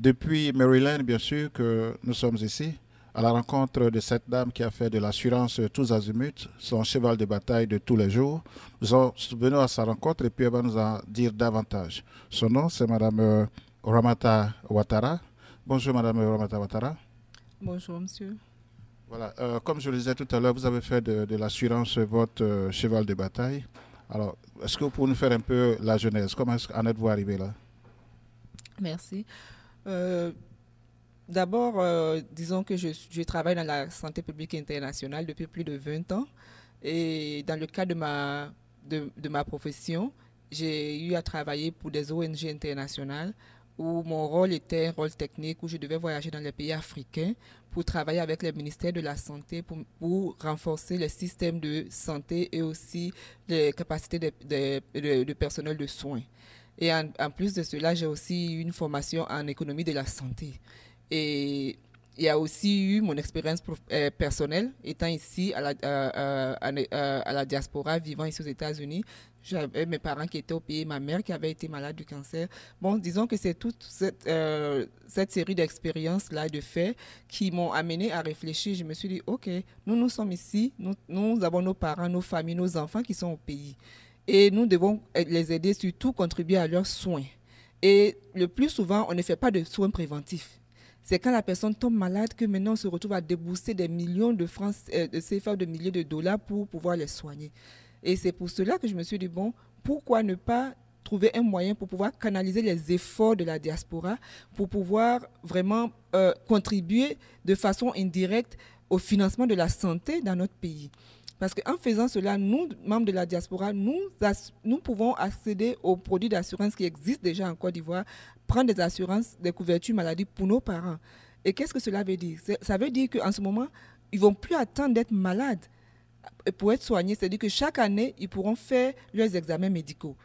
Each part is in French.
Depuis Maryland, bien sûr, que nous sommes ici, à la rencontre de cette dame qui a fait de l'assurance tous azimuts, son cheval de bataille de tous les jours. Nous sommes venus à sa rencontre et puis elle va nous en dire davantage. Son nom, c'est Madame Ramata Ouattara. Bonjour Madame Ramata Ouattara. Bonjour, monsieur. Voilà, comme je le disais tout à l'heure, vous avez fait de l'assurance votre cheval de bataille. Alors, est-ce que vous pouvez nous faire un peu la genèse? Comment en êtes-vous arrivé là? Merci. Euh, D'abord, disons que je travaille dans la santé publique internationale depuis plus de 20 ans. Et dans le cadre de ma profession, j'ai eu à travailler pour des ONG internationales où mon rôle était un rôle technique, où je devais voyager dans les pays africains pour travailler avec les ministères de la Santé pour renforcer le système de santé et aussi les capacités de personnel de soins. Et en plus de cela, j'ai aussi eu une formation en économie de la santé. Et il y a aussi eu mon expérience personnelle, étant ici à la diaspora, vivant ici aux États-Unis. J'avais mes parents qui étaient au pays, ma mère qui avait été malade du cancer. Bon, disons que c'est toute cette série d'expériences-là, de faits, qui m'ont amené à réfléchir. Je me suis dit, OK, nous sommes ici, nous avons nos parents, nos familles, nos enfants qui sont au pays. Et nous devons les aider, surtout contribuer à leurs soins. Et le plus souvent, on ne fait pas de soins préventifs. C'est quand la personne tombe malade que maintenant on se retrouve à débourser des millions de francs de CFA, de milliers de dollars pour pouvoir les soigner. Et c'est pour cela que je me suis dit, bon, pourquoi ne pas trouver un moyen pour pouvoir canaliser les efforts de la diaspora, pour pouvoir vraiment contribuer de façon indirecte au financement de la santé dans notre pays. Parce qu'en faisant cela, nous, membres de la diaspora, nous pouvons accéder aux produits d'assurance qui existent déjà en Côte d'Ivoire, prendre des assurances, des couvertures maladie pour nos parents. Et qu'est-ce que cela veut dire? Ça veut dire qu'en ce moment, ils ne vont plus attendre d'être malades pour être soignés. C'est-à-dire que chaque année, ils pourront faire leurs examens médicaux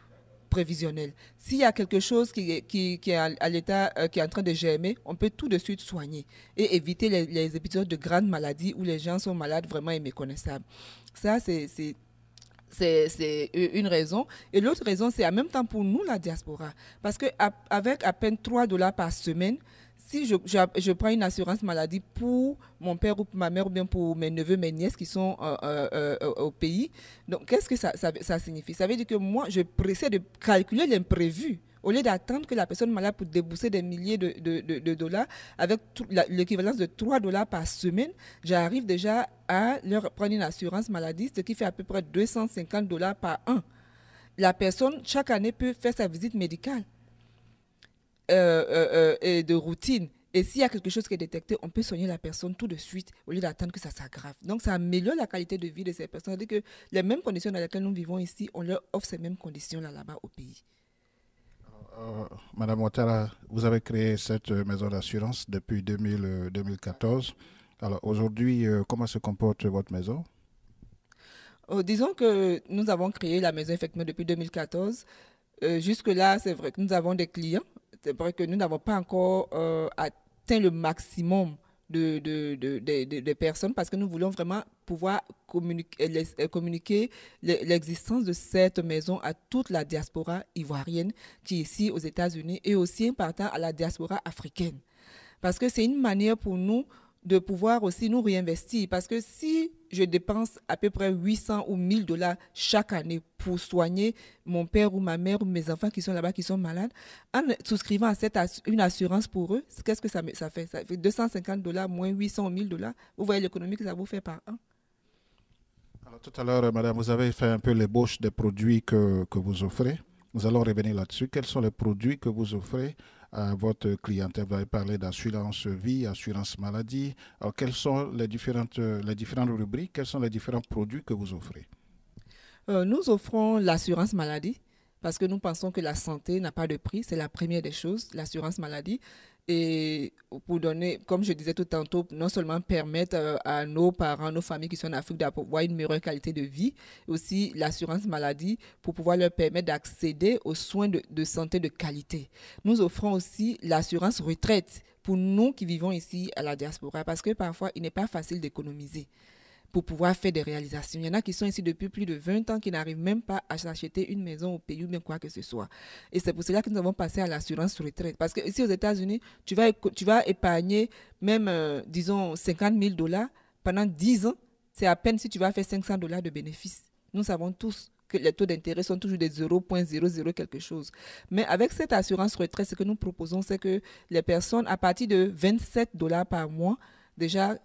prévisionnels. S'il y a quelque chose qui est à l'état, qui est en train de germer, on peut tout de suite soigner et éviter les épisodes de grandes maladies où les gens sont malades vraiment et méconnaissables. Ça, c'est une raison. Et l'autre raison, c'est en même temps pour nous, la diaspora. Parce qu'avec à peine 3 dollars par semaine, si je prends une assurance maladie pour mon père ou pour ma mère ou bien pour mes neveux, mes nièces qui sont au pays, donc qu'est-ce que ça signifie? Ça veut dire que moi, je précède de calculer l'imprévu. Au lieu d'attendre que la personne malade pour débourser des milliers de dollars, avec l'équivalence de 3 dollars par semaine, j'arrive déjà à leur prendre une assurance maladie, ce qui fait à peu près 250 dollars par an. La personne, chaque année, peut faire sa visite médicale et de routine. Et s'il y a quelque chose qui est détecté, on peut soigner la personne tout de suite au lieu d'attendre que ça s'aggrave. Donc, ça améliore la qualité de vie de ces personnes. C'est-à-dire que les mêmes conditions dans lesquelles nous vivons ici, on leur offre ces mêmes conditions-là là-bas au pays. Madame Ouattara, vous avez créé cette maison d'assurance depuis 2014. Alors aujourd'hui, comment se comporte votre maison? Disons que nous avons créé la maison effectivement depuis 2014. Jusque-là, c'est vrai que nous avons des clients. C'est vrai que nous n'avons pas encore atteint le maximum de personnes parce que nous voulons vraiment pouvoir communiquer l'existence de cette maison à toute la diaspora ivoirienne qui est ici aux États-Unis et aussi en partant à la diaspora africaine. Parce que c'est une manière pour nous de pouvoir aussi nous réinvestir. Parce que si je dépense à peu près 800 ou 1000 dollars chaque année pour soigner mon père ou ma mère ou mes enfants qui sont là-bas, qui sont malades, en souscrivant à une assurance pour eux, qu'est-ce que ça fait? Ça fait 250 dollars moins 800 ou 1000 dollars. Vous voyez l'économie que ça vous fait par an? Alors, tout à l'heure, madame, vous avez fait un peu l'ébauche des produits que vous offrez. Nous allons revenir là-dessus. Quels sont les produits que vous offrez à votre clientèle? Vous avez parlé d'assurance vie, assurance maladie. Alors, quelles sont les différentes rubriques? Quels sont les différents produits que vous offrez? Nous offrons l'assurance maladie parce que nous pensons que la santé n'a pas de prix. C'est la première des choses, l'assurance maladie. Et pour donner, comme je disais tout tantôt, non seulement permettre à nos parents, nos familles qui sont en Afrique d'avoir une meilleure qualité de vie, aussi l'assurance maladie pour pouvoir leur permettre d'accéder aux soins de santé de qualité. Nous offrons aussi l'assurance retraite pour nous qui vivons ici à la diaspora parce que parfois, il n'est pas facile d'économiser. pour pouvoir faire des réalisations. Il y en a qui sont ici depuis plus de 20 ans qui n'arrivent même pas à s'acheter une maison au pays ou bien quoi que ce soit. Et c'est pour cela que nous avons passé à l'assurance retraite. Parce que ici aux États-Unis, tu vas épargner même, disons, 50 000 dollars pendant 10 ans. C'est à peine si tu vas faire 500 dollars de bénéfices. Nous savons tous que les taux d'intérêt sont toujours de 0,00 quelque chose. Mais avec cette assurance retraite, ce que nous proposons, c'est que les personnes, à partir de 27 dollars par mois, déjà,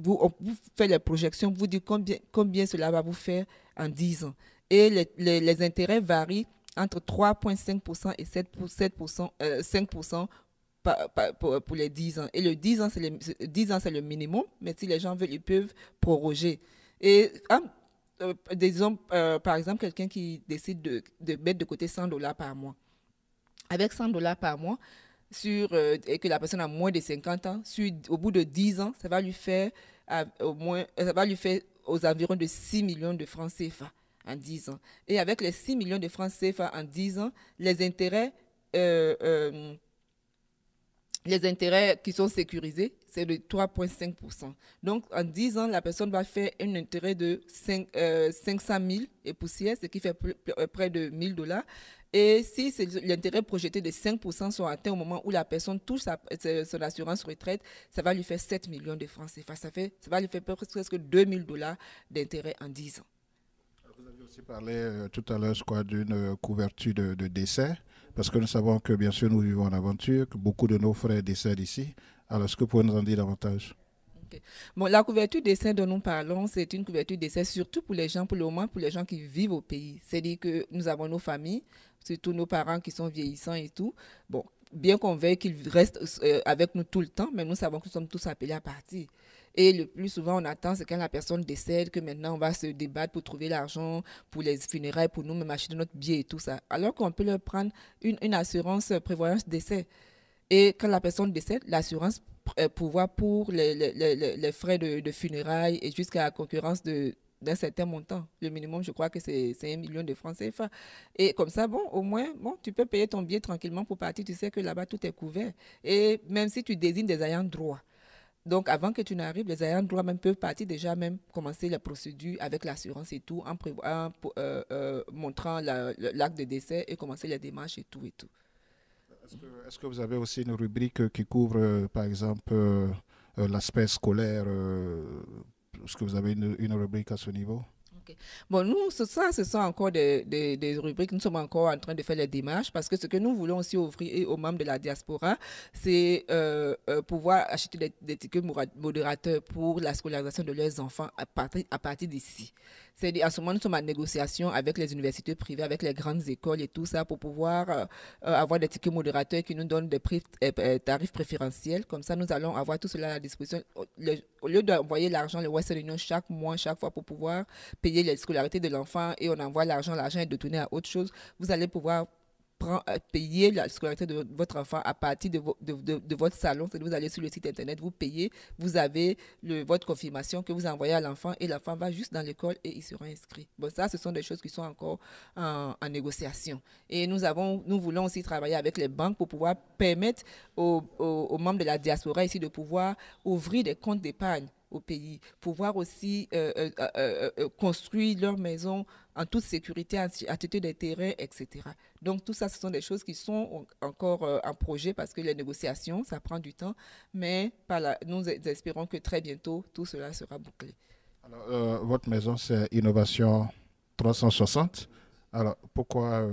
on vous fait les projections, vous dit combien cela va vous faire en 10 ans. Et les intérêts varient entre 3,5% et 7%, 5% pour les 10 ans. Et le 10 ans, 10 ans, c'est le minimum, mais si les gens veulent, ils peuvent proroger. Et disons, par exemple, quelqu'un qui décide de mettre de côté 100 dollars par mois. Avec 100 dollars par mois, et que la personne a moins de 50 ans, au bout de 10 ans, ça va lui faire aux environs de 6 millions de francs CFA en 10 ans. Et avec les 6 millions de francs CFA en 10 ans, les intérêts qui sont sécurisés, c'est de 3,5%. Donc, en 10 ans, la personne va faire un intérêt de 500 000 et poussières, ce qui fait près de 1 000 dollars. Et si l'intérêt projeté de 5% sont atteints au moment où la personne touche son assurance retraite, ça va lui faire 7 millions de francs CFA. Ça va lui faire presque 2 000 dollars d'intérêt en 10 ans. Vous avez aussi parlé tout à l'heure, je crois, d'une couverture de décès, parce que nous savons que, bien sûr, nous vivons en aventure, que beaucoup de nos frères décèdent ici. Alors, est-ce que vous pouvez nous en dire davantage? Okay. Bon, la couverture d'essai dont nous parlons, c'est une couverture d'essai surtout pour les gens, pour le moment, pour les gens qui vivent au pays. C'est-à-dire que nous avons nos familles, surtout nos parents qui sont vieillissants et tout. Bon, bien qu'on veuille qu'ils restent avec nous tout le temps, mais nous savons que nous sommes tous appelés à partir. Et le plus souvent, on attend, c'est quand la personne décède, que maintenant, on va se débattre pour trouver l'argent pour les funérailles, pour nous-mêmes acheter notre billet et tout ça. Alors qu'on peut leur prendre une assurance prévoyance décès. Et quand la personne décède, l'assurance pourvoit pour les frais de funérailles et jusqu'à la concurrence d'un certain montant. Le minimum, je crois que c'est 1 million de francs CFA. Et comme ça, bon, au moins, bon, tu peux payer ton billet tranquillement pour partir. Tu sais que là-bas, tout est couvert. Et même si tu désignes des ayants droit. Donc, avant que tu n'arrives, les ayants droit même peuvent partir déjà même commencer la procédure avec l'assurance et tout, en montrant l'acte de décès et commencer les démarches et tout et tout. Est-ce que vous avez aussi une rubrique qui couvre, par exemple, l'aspect scolaire? Est-ce que vous avez une rubrique à ce niveau? Okay. Bon, nous, ce sont encore des rubriques. Nous sommes encore en train de faire les démarches parce que ce que nous voulons aussi offrir aux membres de la diaspora, c'est pouvoir acheter des tickets modérateurs pour la scolarisation de leurs enfants à partir d'ici. C'est-à-dire, en ce moment, nous sommes en négociation avec les universités privées, avec les grandes écoles et tout ça pour pouvoir avoir des tickets modérateurs qui nous donnent des tarifs préférentiels. Comme ça, nous allons avoir tout cela à la disposition. Au lieu d'envoyer l'argent, le Western Union, chaque mois, chaque fois pour pouvoir payer les scolarités de l'enfant et on envoie l'argent est détourné à autre chose, vous allez pouvoir payer la scolarité de votre enfant à partir de votre salon. C'est-à-dire vous allez sur le site internet, vous payez, vous avez votre confirmation que vous envoyez à l'enfant et l'enfant va juste dans l'école et il sera inscrit. Bon, ça, ce sont des choses qui sont encore en négociation. Et nous voulons aussi travailler avec les banques pour pouvoir permettre aux membres de la diaspora ici de pouvoir ouvrir des comptes d'épargne au pays, pouvoir aussi construire leur maison en toute sécurité, à titre des terrains, etc. Donc tout ça, ce sont des choses qui sont encore en projet parce que les négociations, ça prend du temps, mais nous espérons que très bientôt, tout cela sera bouclé. Alors, votre maison, c'est Innovation 360. Alors, pourquoi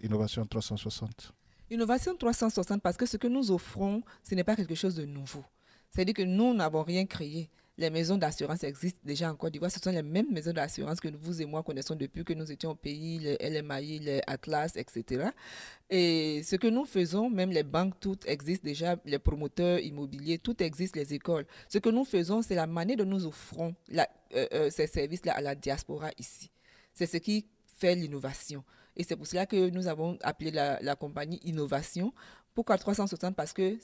Innovation 360? Innovation 360 parce que ce que nous offrons, ce n'est pas quelque chose de nouveau. C'est-à-dire que nous n'avons rien créé. Les maisons d'assurance existent déjà en Côte d'Ivoire. Ce sont les mêmes maisons d'assurance que vous et moi connaissons depuis que nous étions au pays, les LMAI, les Atlas, etc. Et ce que nous faisons, même les banques, toutes existent déjà, les promoteurs immobiliers, tout existe, les écoles. Ce que nous faisons, c'est la manière dont nous offrons ces services-là à la diaspora ici. C'est ce qui fait l'innovation. Et c'est pour cela que nous avons appelé la compagnie Innovation. Pourquoi 360? Parce que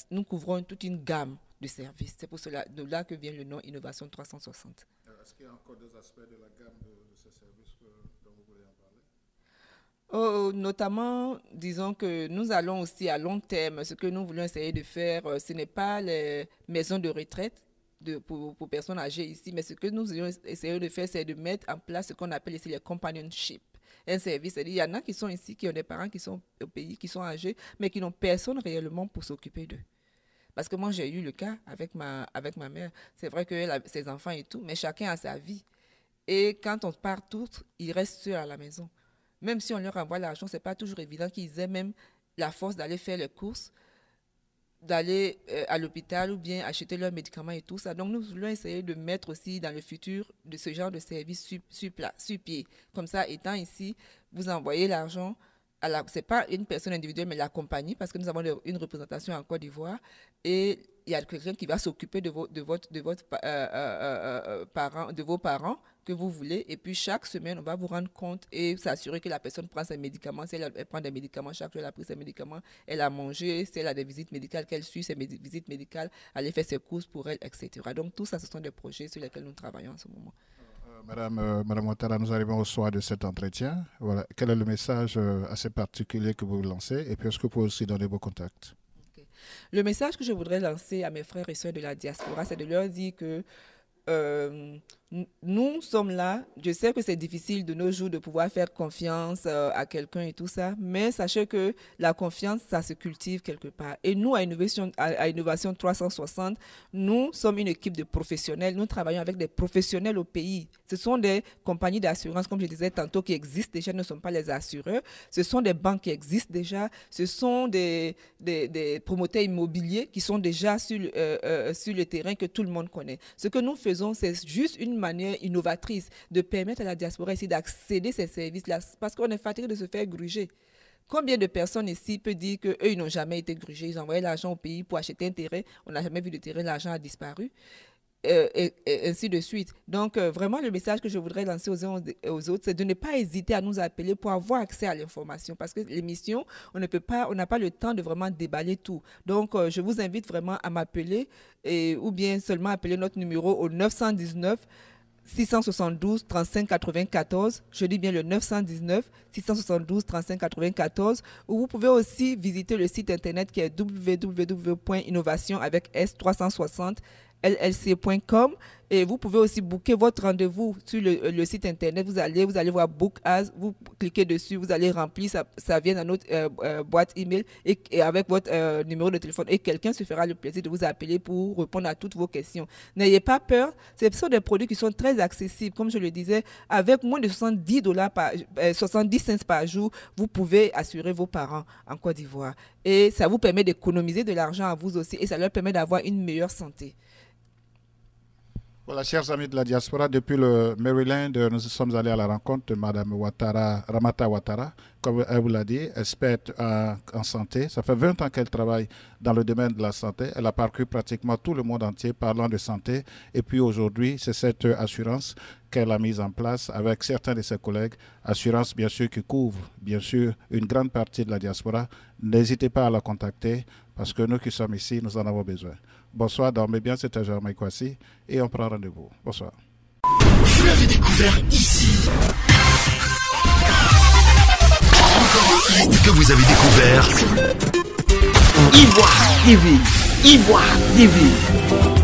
nous couvrons toute une gamme de services. C'est pour cela de là que vient le nom Innovation 360. Est-ce qu'il y a encore des aspects de la gamme de ces services dont vous voulez en parler? Notamment, disons que nous allons aussi à long terme. Ce que nous voulons essayer de faire, ce n'est pas les maisons de retraite pour personnes âgées ici, mais ce que nous essayons de faire, c'est de mettre en place ce qu'on appelle ici les companionship. Un service, c'est-à-dire il y en a qui sont ici, qui ont des parents qui sont au pays, qui sont âgés, mais qui n'ont personne réellement pour s'occuper d'eux. Parce que moi, j'ai eu le cas avec ma mère. C'est vrai qu'elle a ses enfants et tout, mais chacun a sa vie. Et quand on part tous, ils restent seuls à la maison. Même si on leur envoie l'argent, ce n'est pas toujours évident qu'ils aient même la force d'aller faire les courses, d'aller à l'hôpital ou bien acheter leurs médicaments et tout ça. Donc, nous voulons essayer de mettre aussi dans le futur de ce genre de service sur pied. Comme ça, étant ici, vous envoyez l'argent. Ce n'est pas une personne individuelle, mais la compagnie, parce que nous avons une représentation en Côte d'Ivoire. Et il y a quelqu'un qui va s'occuper de vos parents que vous voulez. Et puis, chaque semaine, on va vous rendre compte et s'assurer que la personne prend ses médicaments. Si elle prend des médicaments, chaque jour, elle a pris ses médicaments, elle a mangé. Si elle a des visites médicales, qu'elle suit ses visites médicales, aller faire ses courses pour elle, etc. Donc, tout ça, ce sont des projets sur lesquels nous travaillons en ce moment. Madame Ouattara, nous arrivons au soir de cet entretien. Voilà. Quel est le message assez particulier que vous lancez? Et puis, est-ce que vous pouvez aussi donner vos contacts? Okay. Le message que je voudrais lancer à mes frères et sœurs de la diaspora, c'est de leur dire que nous sommes là. Je sais que c'est difficile de nos jours de pouvoir faire confiance à quelqu'un et tout ça, mais sachez que la confiance, ça se cultive quelque part. Et nous, à Innovation 360, nous sommes une équipe de professionnels. Nous travaillons avec des professionnels au pays. Ce sont des compagnies d'assurance, comme je disais tantôt, qui existent déjà, ne sont pas les assureurs. Ce sont des banques qui existent déjà. Ce sont des promoteurs immobiliers qui sont déjà sur le terrain que tout le monde connaît. Ce que nous faisons, c'est juste une manière innovatrice de permettre à la diaspora ici d'accéder à ces services-là, parce qu'on est fatigué de se faire gruger. Combien de personnes ici peuvent dire qu'eux, ils n'ont jamais été grugés, ils envoyaient l'argent au pays pour acheter un terrain, on n'a jamais vu de terrain, l'argent a disparu, et ainsi de suite. Donc, vraiment, le message que je voudrais lancer aux autres, c'est de ne pas hésiter à nous appeler pour avoir accès à l'information, parce que l'émission, on n'a pas le temps de vraiment déballer tout. Donc, je vous invite vraiment à m'appeler, ou bien seulement appeler notre numéro au 919 672 35 94, je dis bien le 919 672 35 94, ou vous pouvez aussi visiter le site internet qui est www.innovation avec S360 llc.com, et vous pouvez aussi booker votre rendez-vous sur le site internet. Vous allez voir Book As, vous cliquez dessus, vous allez remplir, ça vient dans notre boîte email et avec votre numéro de téléphone, et quelqu'un se fera le plaisir de vous appeler pour répondre à toutes vos questions. N'ayez pas peur, ce sont des produits qui sont très accessibles, comme je le disais, avec moins de $70 cents par jour, vous pouvez assurer vos parents en Côte d'Ivoire, et ça vous permet d'économiser de l'argent à vous aussi, et ça leur permet d'avoir une meilleure santé. Voilà, chers amis de la diaspora, depuis le Maryland, nous sommes allés à la rencontre de Mme Ramata Ouattara, comme elle vous l'a dit, experte en santé. Ça fait 20 ans qu'elle travaille dans le domaine de la santé. Elle a parcouru pratiquement tout le monde entier parlant de santé. Et puis aujourd'hui, c'est cette assurance qu'elle a mise en place avec certains de ses collègues. Assurance, bien sûr, qui couvre, bien sûr, une grande partie de la diaspora. N'hésitez pas à la contacter parce que nous qui sommes ici, nous en avons besoin. Bonsoir, dormez bien, c'était Germain Kwasi et on prend rendez-vous. Bonsoir. Vous l'avez découvert ici. Encore un hit que vous avez découvert. Ivoire TV. Ivoire TV.